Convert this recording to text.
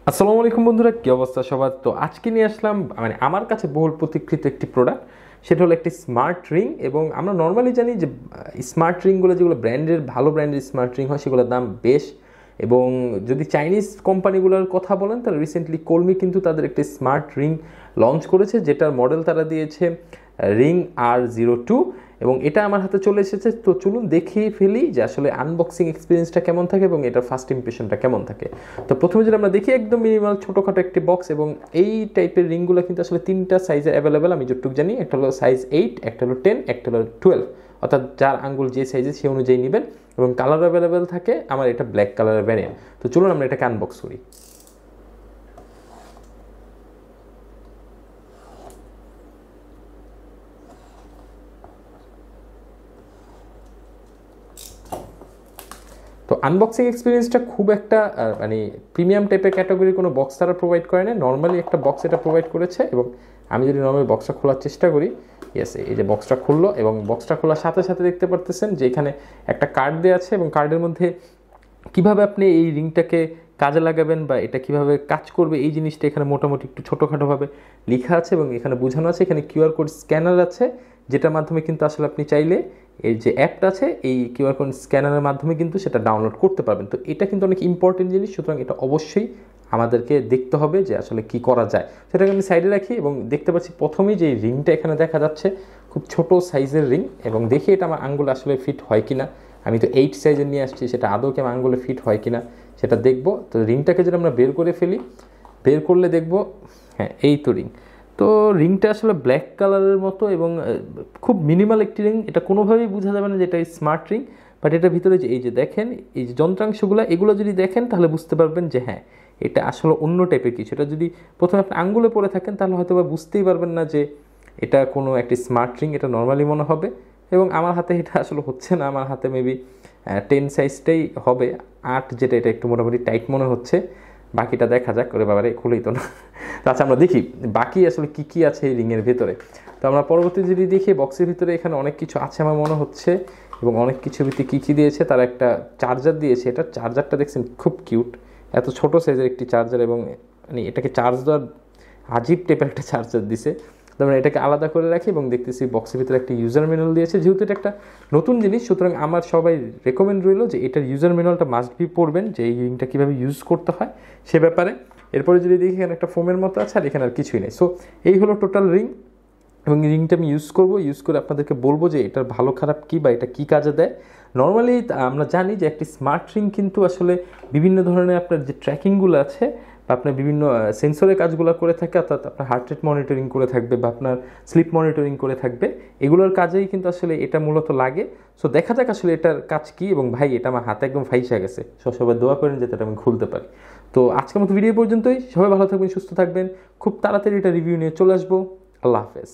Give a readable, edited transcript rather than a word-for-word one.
আসসালামু আলাইকুম বন্ধুরা, কি অবস্থা সবার? তো আজকে নিয়ে আসলাম মানে আমার কাছে বহুল প্রতীক্ষিত একটি প্রোডাক্ট। সেটা হলো একটি স্মার্ট রিং। এবং আমরা নর্মালি জানি যে স্মার্ট রিংগুলো যেগুলো ব্র্যান্ডের ভালো ব্র্যান্ডের স্মার্ট রিং হয় সেগুলোর দাম বেশ। এবং যদি চাইনিজ কোম্পানিগুলোর কথা বলেন তাহলে রিসেন্টলি কলমি কিন্তু তাদের একটি স্মার্ট রিং লঞ্চ করেছে, যেটার মডেল তারা দিয়েছে রিং R02। এবং এটা আমার হাতে চলে এসেছে। তো চলুন দেখিয়ে ফেলি যে আসলে আনবক্সিং এক্সপিরিয়েন্সটা কেমন থাকে এবং এটার ফার্স্ট ইমপ্রেশনটা কেমন থাকে। তো প্রথমে যেটা আমরা দেখি একদম মিনিমাল ছোটোখাটো একটি বক্স। এবং এই টাইপের রিংগুলো কিন্তু আসলে তিনটা সাইজে অ্যাভেলেবেল, আমি যতটুকু জানি। একটা হলো সাইজ 8, একটা হলো 10, একটা হলো 12, অর্থাৎ যার আঙ্গুল যে সাইজে সেই অনুযায়ী নেবেন। এবং কালার অ্যাভেলেবেল থাকে, আমার এটা ব্ল্যাক কালারের ভ্যারিয়েন্ট। তো চলুন আমরা এটাকে আনবক্স করি। তো আনবক্সিং এক্সপিরিয়েন্সটা খুব একটা মানে প্রিমিয়াম টাইপের ক্যাটাগরির কোনো বক্স তারা প্রোভাইড করে না, নর্মালি একটা বক্স এটা প্রোভাইড করেছে। এবং আমি যদি নর্মালি বক্সটা খোলার চেষ্টা করি, ইয়েস, এই যে বক্সটা খুললো। এবং বক্সটা খোলার সাথে সাথে দেখতে পারতেছেন যে এখানে একটা কার্ড দেওয়া আছে, এবং কার্ডের মধ্যে কিভাবে আপনি এই রিংটাকে কাজে লাগাবেন বা এটা কিভাবে কাজ করবে এই জিনিসটা এখানে মোটামুটি একটু ছোটোখাটোভাবে লেখা আছে। এবং এখানে বোঝানো আছে, এখানে কিউআর কোড স্ক্যানার আছে, যেটার মাধ্যমে কিন্তু আসলে আপনি চাইলে এই যে অ্যাপটা আছে এই কিউআর কোড স্ক্যানারের মাধ্যমে কিন্তু সেটা ডাউনলোড করতে পারবেন। তো এটা কিন্তু অনেক ইম্পর্টেন্ট জিনিস, সুতরাং এটা অবশ্যই আমাদেরকে দেখতে হবে যে আসলে কি করা যায়। সেটাকে আমি সাইডে রাখি এবং দেখতে পাচ্ছি প্রথমেই যে রিংটা এখানে দেখা যাচ্ছে খুব ছোট সাইজের রিং। এবং দেখি এটা আমার আঙ্গুল আসলে ফিট হয় কিনা। আমি তো 8 সাইজের নিয়ে আসছি, সেটা আদৌ কি আমার আঙ্গুলে ফিট হয় কিনা সেটা দেখবো। তো রিংটাকে যদি আমরা বের করে ফেলি, বের করলে দেখবো হ্যাঁ এই তো রিং। তো রিংটা আসলে ব্ল্যাক কালারের মতো এবং খুব মিনিমাল একটি রিং। এটা কোনোভাবেই বোঝা যাবে না যে এটা স্মার্ট রিং। বাট এটার ভিতরে যে এই যে দেখেন এই যে যন্ত্রাংশগুলো, এগুলো যদি দেখেন তাহলে বুঝতে পারবেন যে হ্যাঁ এটা আসলে অন্য টাইপের কিছু। এটা যদি প্রথমে আপনি আঙ্গুলে পরে থাকেন তাহলে হয়তো বা বুঝতেই পারবেন না যে এটা কোনো একটি স্মার্ট রিং, এটা নর্মালি মনে হবে। এবং আমার হাতে এটা আসলে হচ্ছে না, আমার হাতে মেবি 10 সাইজটাই হবে। 8 যেটা, এটা একটু মোটামুটি টাইট মনে হচ্ছে। বাকিটা দেখা যাক। করে বাবারে খুলেই তো না। তো আচ্ছা আমরা দেখি বাকি আসলে কি কি আছে এই রিংয়ের ভেতরে। তো আমরা পরবর্তী যদি দেখি বক্সের ভিতরে এখানে অনেক কিছু আছে আমার মনে হচ্ছে। এবং অনেক কিছু ভিতরে কী কী দিয়েছে, তারা একটা চার্জার দিয়েছে। এটা চার্জারটা দেখছেন খুব কিউট, এত ছোট সাইজের একটি চার্জার। এবং মানে এটাকে চার্জ দেওয়ার আজীব টাইপের একটা চার্জার দিছে। তারপরে এটাকে আলাদা করে রাখি এবং দেখতেছি বক্সের ভিতরে একটা ইউজার ম্যানুয়াল দিয়েছে। যেহেতু এটা একটা নতুন জিনিস, সুতরাং আমার সবাই রেকমেন্ড রইল যে এটার ইউজার ম্যানুয়ালটা মাস্ট বি পড়বেন, যে এই রিংটা কীভাবে ইউজ করতে হয় সে ব্যাপারে। এরপরে যদি দেখি এখানে একটা ফোমের মতো আছে, আর এখানে আর কিছুই নেই। সো এই হলো টোটাল রিং। এবং এই রিংটা আমি ইউজ করবো, ইউজ করে আপনাদেরকে বলবো যে এটার ভালো খারাপ কী বা এটা কী কাজে দেয়। নর্মালি আমরা জানি যে একটি স্মার্ট রিং কিন্তু আসলে বিভিন্ন ধরনের আপনার যে ট্র্যাকিংগুলো আছে বা আপনার বিভিন্ন সেন্সরের কাজগুলো করে থাকে, অর্থাৎ আপনার হার্ট রেট মনিটরিং করে থাকবে বা আপনার স্লিপ মনিটরিং করে থাকবে। এগুলোর কাজেই কিন্তু আসলে এটা মূলত লাগে। সো দেখা যাক আসলে এটার কাজ কী। এবং ভাই এটা আমার হাতে একদম ফাইসা গেছে। সবাই দোয়া করেন যাতে এটা আমি খুলতে পারি। তো আজকের মতো ভিডিও পর্যন্তই। সবাই ভালো থাকবেন, সুস্থ থাকবেন। খুব তাড়াতাড়ি এটা রিভিউ নিয়ে চলে আসবো। আল্লাহ হাফেজ।